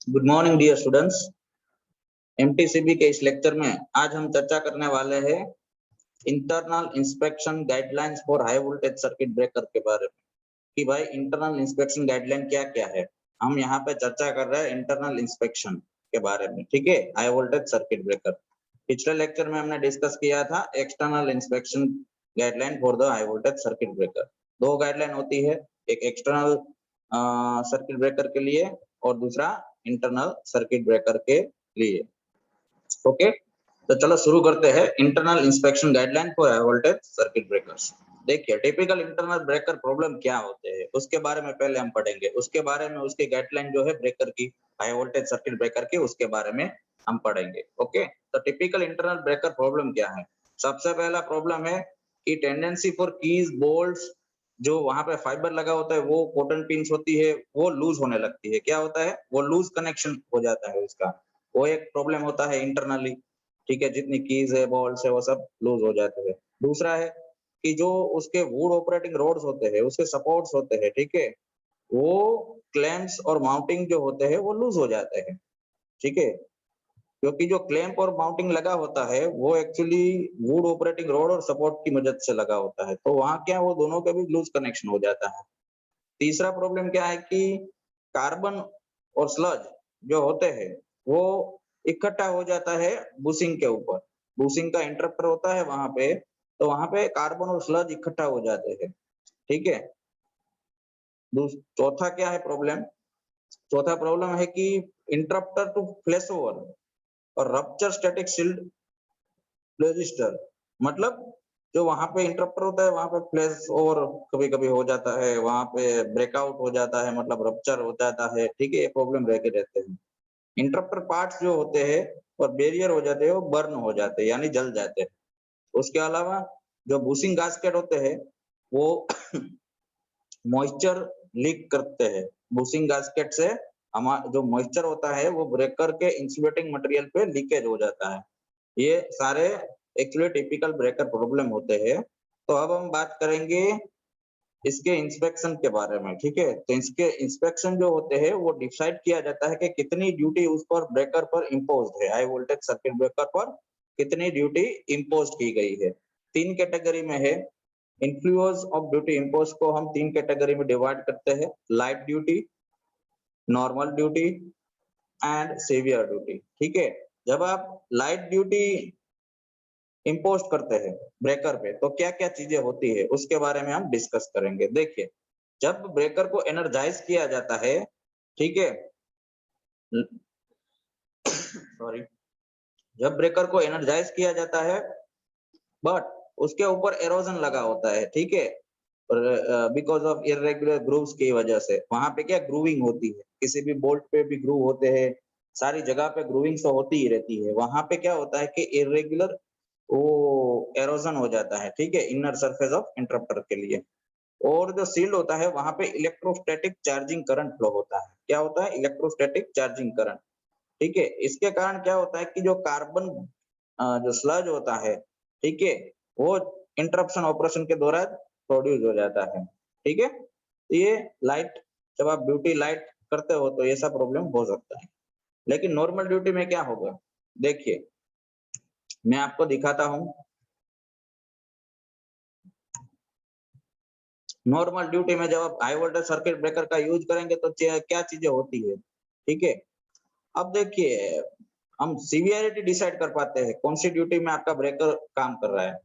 Good morning dear students. MTCB के इस lecture में आज हम चर्चा करने वाले हैं internal inspection guidelines for high voltage circuit breaker के बारे में कि भाई इंटरनल इंस्पेक्शन गाइडलाइन क्या क्या है। हम यहाँ पे चर्चा कर रहे हैं इंटरनल इंस्पेक्शन के बारे में, ठीक है, हाई वोल्टेज सर्किट ब्रेकर। पिछले लेक्चर में हमने डिस्कस किया था external inspection guideline for the high voltage circuit breaker. दो गाइडलाइन होती है, एक एक्सटर्नल सर्किट ब्रेकर के लिए और दूसरा इंटरनल सर्किट ब्रेकर के लिए। ओके, तो चलो शुरू करते हैं internal inspection guideline for high voltage circuit breakers. देखिए टिपिकल इंटरनल ब्रेकर प्रॉब्लम क्या होते हैं उसके बारे में पहले हम पढ़ेंगे, उसके बारे में उसकी गाइडलाइन जो है ब्रेकर की, हाई वोल्टेज सर्किट ब्रेकर की, उसके बारे में हम पढ़ेंगे। ओके, तो टिपिकल इंटरनल ब्रेकर प्रॉब्लम क्या है। सबसे पहला प्रॉब्लम है कि टेंडेंसी फॉर कीज बोल्ट्स, जो वहां पे फाइबर लगा होता है वो कॉटन पिंस होती है वो लूज होने लगती है। क्या होता है, वो लूज कनेक्शन हो जाता है उसका, वो एक प्रॉब्लम होता है इंटरनली। ठीक है, जितनी कीज है बॉल्स है वो सब लूज हो जाते हैं। दूसरा है कि जो उसके वुड ऑपरेटिंग रोड्स होते हैं, उसके सपोर्ट्स होते हैं, ठीक है, वो क्लैंप्स और माउंटिंग जो होते हैं वो लूज हो जाते हैं। ठीक है, क्योंकि जो क्लैंप और माउंटिंग लगा होता है वो एक्चुअली वुड ऑपरेटिंग रोड और सपोर्ट की मदद से लगा होता है, तो वहां क्या वो दोनों का भी लूज कनेक्शन हो जाता है। तीसरा प्रॉब्लम क्या है कि कार्बन और स्लज जो होते हैं वो इकट्ठा हो जाता है बुशिंग के ऊपर। बुशिंग का इंटरप्टर होता है वहां पे, तो वहां पे कार्बन और स्लज इकट्ठा हो जाते हैं। ठीक है, चौथा क्या है प्रॉब्लम, चौथा प्रॉब्लम है कि इंटरप्टर टू फ्लैश ओवर और रप्चर स्टैटिक शील्ड रजिस्टर। मतलब जो वहां पे इंटरप्टर होता है वहां पे फ्लैश ओवर कभी कभी हो जाता है, वहां पे ब्रेकआउट हो जाता है, मतलब रप्चर हो जाता है। ठीक है, ये प्रॉब्लम रह के रहते हैं। इंटरप्टर पार्ट्स जो होते हैं और बैरियर हो जाते हैं वो बर्न हो जाते हैं यानी जल जाते हैं। उसके अलावा जो बूसिंग गास्केट होते हैं वो मॉइस्चर लीक करते हैं। बूसिंग गास्केट से हमारा जो मॉइस्चर होता है वो ब्रेकर के इंसुलेटिंग मटेरियल पे लीकेज हो जाता है। ये सारे एक्चुअली टिपिकल ब्रेकर प्रॉब्लम होते हैं। तो अब हम बात करेंगे इसके इंस्पेक्शन के बारे में। ठीक है, तो इसके इंस्पेक्शन जो होते हैं वो डिसाइड किया जाता है कि कितनी ड्यूटी उस पर ब्रेकर पर इम्पोज्ड है, हाई वोल्टेज सर्किट ब्रेकर पर कितनी ड्यूटी इम्पोज की गई है। तीन कैटेगरी में है, इन्फ्लुएंस ऑफ ड्यूटी इम्पोज को हम तीन कैटेगरी में डिवाइड करते हैं, light duty, normal duty and severe duty. ठीक है, जब आप लाइट ड्यूटी इम्पोज करते हैं ब्रेकर पे तो क्या क्या चीजें होती है उसके बारे में हम डिस्कस करेंगे। देखिए, जब ब्रेकर को एनर्जाइज किया जाता है, ठीक है, सॉरी, जब ब्रेकर को एनर्जाइज किया जाता है बट उसके ऊपर एरोजन लगा होता है, ठीक है, बिकॉज ऑफ इरेगुलर ग्रूव्स की वजह से वहां पे क्या ग्रूविंग होती है, किसी भी बोल्ट पे भी ग्रूव होते हैं, सारी जगह पे ग्रूविंग तो होती ही रहती है। वहां पे क्या होता है कि इरेगुलर वो एरोजन हो जाता है, ठीक है, इनर सरफेस ऑफ इंटरप्टर के लिए। और जो सील्ड होता है वहां पे इलेक्ट्रोस्टैटिक चार्जिंग करंट फ्लो होता है। क्या होता है, इलेक्ट्रोस्टैटिक चार्जिंग करंट। ठीक है, इसके कारण क्या होता है कि जो कार्बन जो स्लज होता है, ठीक है, वो इंटरप्शन ऑपरेशन के दौरान प्रोड्यूस हो जाता है। ठीक है, ये लाइट, जब आप ड्यूटी लाइट करते हो तो ऐसा प्रॉब्लम हो सकता है। लेकिन नॉर्मल ड्यूटी में क्या होगा, देखिए मैं आपको दिखाता हूं। नॉर्मल ड्यूटी में जब आप हाई वोल्टेज सर्किट ब्रेकर का यूज करेंगे तो क्या चीजें होती है। ठीक है, अब देखिए हम सीवियरिटी डिसाइड कर पाते हैं कौन सी ड्यूटी में आपका ब्रेकर काम कर रहा है।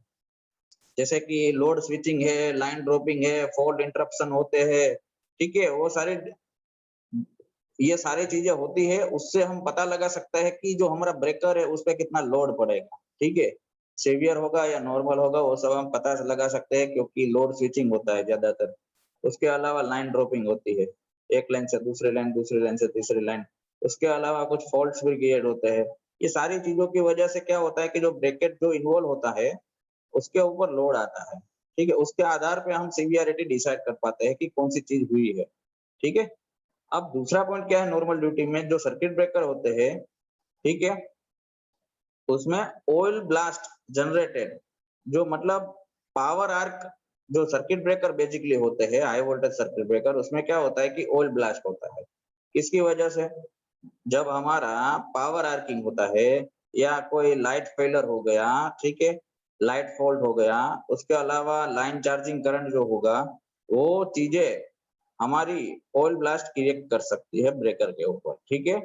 जैसे कि लोड स्विचिंग है, लाइन ड्रॉपिंग है, फॉल्ट इंटरप्शन होते हैं, ठीक है, वो सारे, ये सारी चीजें होती है, उससे हम पता लगा सकता है कि जो हमारा ब्रेकर है उस पर कितना लोड पड़ेगा। ठीक है, सीवियर होगा या नॉर्मल होगा वो सब हम पता लगा सकते हैं क्योंकि लोड स्विचिंग होता है ज्यादातर। उसके अलावा लाइन ड्रॉपिंग होती है, एक लाइन से दूसरी लाइन, दूसरी लाइन से तीसरी लाइन। उसके अलावा कुछ फॉल्ट्स भी क्रिएट होते हैं। ये सारी चीजों की वजह से क्या होता है कि जो ब्रेकेट जो इन्वॉल्व होता है उसके ऊपर लोड आता है। ठीक है, उसके आधार पे हम सीवियरिटी डिसाइड कर पाते हैं कि कौन सी चीज हुई है। ठीक है, अब दूसरा पॉइंट क्या है, नॉर्मल ड्यूटी में जो सर्किट ब्रेकर होते हैं, ठीक है, उसमें ऑयल ब्लास्ट जनरेटेड, जो मतलब पावर आर्क, जो सर्किट ब्रेकर बेसिकली होते हैं हाई वोल्टेज सर्किट ब्रेकर, उसमें क्या होता है कि ऑयल ब्लास्ट होता है। किसकी वजह से, जब हमारा पावर आर्किंग होता है या कोई लाइट फेलर हो गया, ठीक है, लाइट फॉल्ट हो गया, उसके अलावा लाइन चार्जिंग करंट जो होगा, वो चीजें हमारी ऑयल ब्लास्ट क्रिएट कर सकती है ब्रेकर के ऊपर, ठीक है।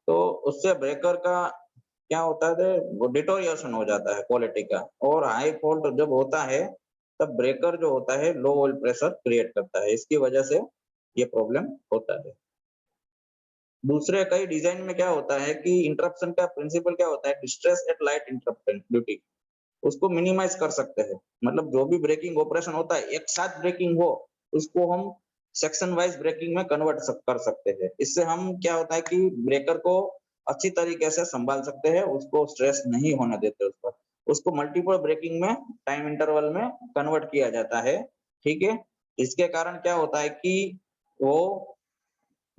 तो उससे ब्रेकर का क्या होता है, वो डिटोरिएशन हो जाता है क्वालिटी का, और हाई फॉल्ट जब होता है तब ब्रेकर जो होता है लो ऑयल प्रेशर क्रिएट करता है, इसकी वजह से ये प्रॉब्लम होता है। दूसरे कई डिजाइन में क्या होता है कि इंटरप्शन का प्रिंसिपल क्या होता है, distress at light interruption duty, उसको मिनिमाइज कर सकते हैं। मतलब जो भी ब्रेकिंग ऑपरेशन होता है एक साथ ब्रेकिंग हो, उसको हम सेक्शन वाइज ब्रेकिंग में कन्वर्ट कर सकते हैं। इससे हम क्या होता है कि ब्रेकर को अच्छी तरीके से संभाल सकते हैं, उसको स्ट्रेस नहीं होने देते उस पर, उसको मल्टीपल ब्रेकिंग में टाइम इंटरवल में कन्वर्ट किया जाता है, ठीक है। इसके कारण क्या होता है कि वो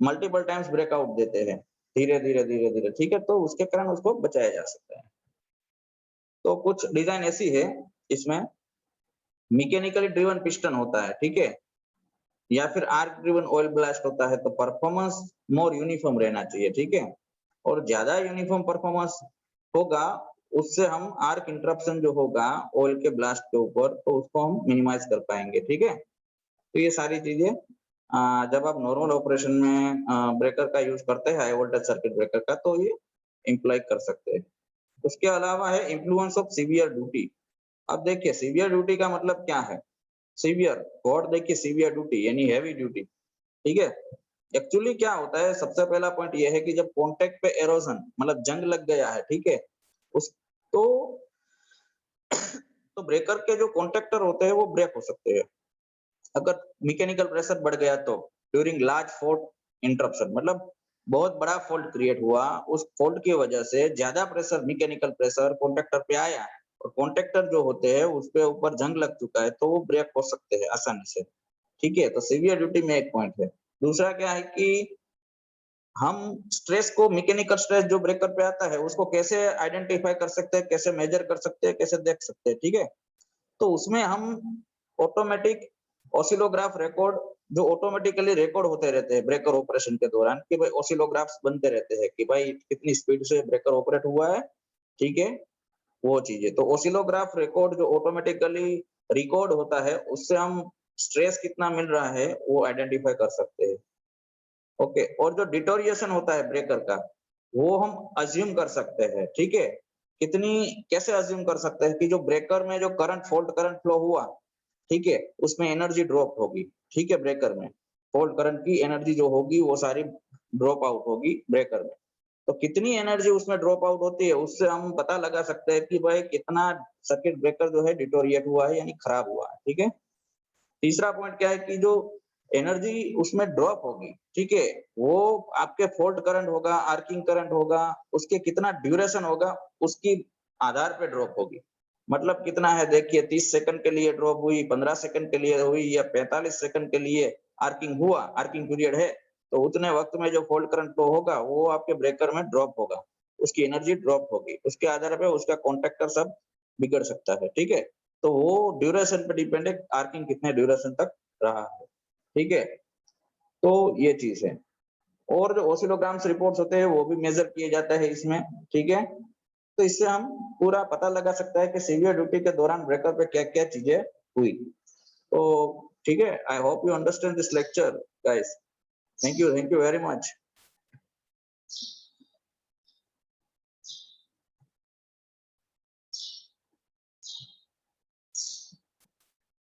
मल्टीपल टाइम्स ब्रेकआउट देते हैं, धीरे धीरे धीरे धीरे, ठीक है, तो उसके कारण उसको बचाया जा सकता है। तो कुछ डिजाइन ऐसी है, इसमें मैकेनिकली ड्रिवन पिस्टन होता है, ठीक है, या फिर आर्क ड्रिवन ऑयल ब्लास्ट होता है, तो परफॉर्मेंस मोर यूनिफॉर्म रहना चाहिए, ठीक है। और ज्यादा यूनिफॉर्म परफॉर्मेंस होगा, उससे हम आर्क इंटरप्शन जो होगा ऑयल के ब्लास्ट के ऊपर, तो उसको हम मिनिमाइज कर पाएंगे, ठीक है। तो ये सारी चीजें जब आप नॉर्मल ऑपरेशन में ब्रेकर का यूज करते हैं, हाई वोल्टेज सर्किट ब्रेकर का, तो ये इम्प्लाई कर सकते हैं। उसके अलावा है इन्फ्लुएंस ऑफ सीवियर ड्यूटी। अब देखिए सीवियर ड्यूटी का मतलब क्या है, सीवियर और देखिए सीवियर ड्यूटी यानी हैवी ड्यूटी, ठीक है। एक्चुअली क्या होता है, सबसे पहला पॉइंट ये है कि जब कॉन्टेक्ट पे एरोजन मतलब जंग लग गया है, ठीक है, उस तो तो ब्रेकर के जो कॉन्टेक्टर होते हैं वो ब्रेक हो सकते हैं अगर मैकेनिकल प्रेशर बढ़ गया तो, ड्यूरिंग लार्ज फॉल्ट इंटरप्शन, मतलब बहुत बड़ा फॉल्ट क्रिएट हुआ, उस फॉल्ट की वजह से ज्यादा प्रेशर मैकेनिकल प्रेशर कॉन्ट्रैक्टर पे आया, और कॉन्ट्रैक्टर जो होते हैं उस पे ऊपर जंग लग चुका है, तो वो ब्रेक हो सकते हैं आसानी से, ठीक है। तो सीवियर ड्यूटी में एक पॉइंट है। दूसरा क्या है कि हम स्ट्रेस को, मैकेनिकल स्ट्रेस जो ब्रेकर पे आता है उसको कैसे आइडेंटिफाई कर सकते हैं, कैसे मेजर कर सकते हैं, कैसे देख सकते हैं, ठीक है। तो उसमें हम ऑटोमेटिक ऑसिलोग्राफ रिकॉर्ड, जो ऑटोमेटिकली रिकॉर्ड होते रहते हैं ब्रेकर ऑपरेशन के दौरान, कि भाई ऑसिलोग्राफ्स बनते रहते हैं कि भाई कितनी स्पीड से ब्रेकर ऑपरेट हुआ है, ठीक है, वो चीजें। तो ऑसिलोग्राफ रिकॉर्ड जो ऑटोमेटिकली रिकॉर्ड होता है, उससे हम स्ट्रेस कितना मिल रहा है वो आइडेंटिफाई कर सकते हैं, ओके। और जो डिटोरिएशन होता है ब्रेकर का, वो हम अज्यूम कर सकते हैं, ठीक है। कितनी, कैसे अज्यूम कर सकते हैं कि जो ब्रेकर में जो करंट फॉल्ट करंट फ्लो हुआ, ठीक है, उसमें एनर्जी ड्रॉप होगी, ठीक है, ब्रेकर में फॉल्ट करंट की एनर्जी जो होगी वो सारी ड्रॉप आउट होगी ब्रेकर में। तो कितनी एनर्जी उसमें ड्रॉप आउट होती है, उससे हम पता लगा सकते हैं कि भाई कितना सर्किट ब्रेकर जो है डिटोरिएट हुआ है यानी खराब हुआ है, ठीक है। तीसरा पॉइंट क्या है कि जो एनर्जी उसमें ड्रॉप होगी, ठीक है, वो आपके फॉल्ट करंट होगा, आर्किंग करंट होगा, उसके कितना ड्यूरेशन होगा, उसकी आधार पे ड्रॉप होगी। मतलब कितना है, देखिए 30 सेकंड के लिए ड्रॉप हुई, 15 सेकंड के लिए हुई, या 45 सेकंड के लिए आर्किंग हुआ, आर्किंग पीरियड है, तो उतने वक्त में जो फॉल्ट करंट फ्लो होगा वो आपके ब्रेकर में ड्रॉप होगा, उसकी एनर्जी ड्रॉप होगी, उसके आधार पे उसका कॉन्ट्रैक्टर सब बिगड़ सकता है, ठीक है। तो वो ड्यूरेशन पे डिपेंड है, आर्किंग कितने ड्यूरेशन तक रहा है, ठीक है। तो ये चीज है। और जो ऑसिलोग्राम्स रिपोर्ट्स होते हैं वो भी मेजर किए जाते हैं इसमें, ठीक है। तो इससे हम पूरा पता लगा सकता है कि सीवियर ड्यूटी के दौरान ब्रेकर पे क्या क्या चीजें हुई। तो ठीक है, I hope you understand this lecture guys. Thank you very much.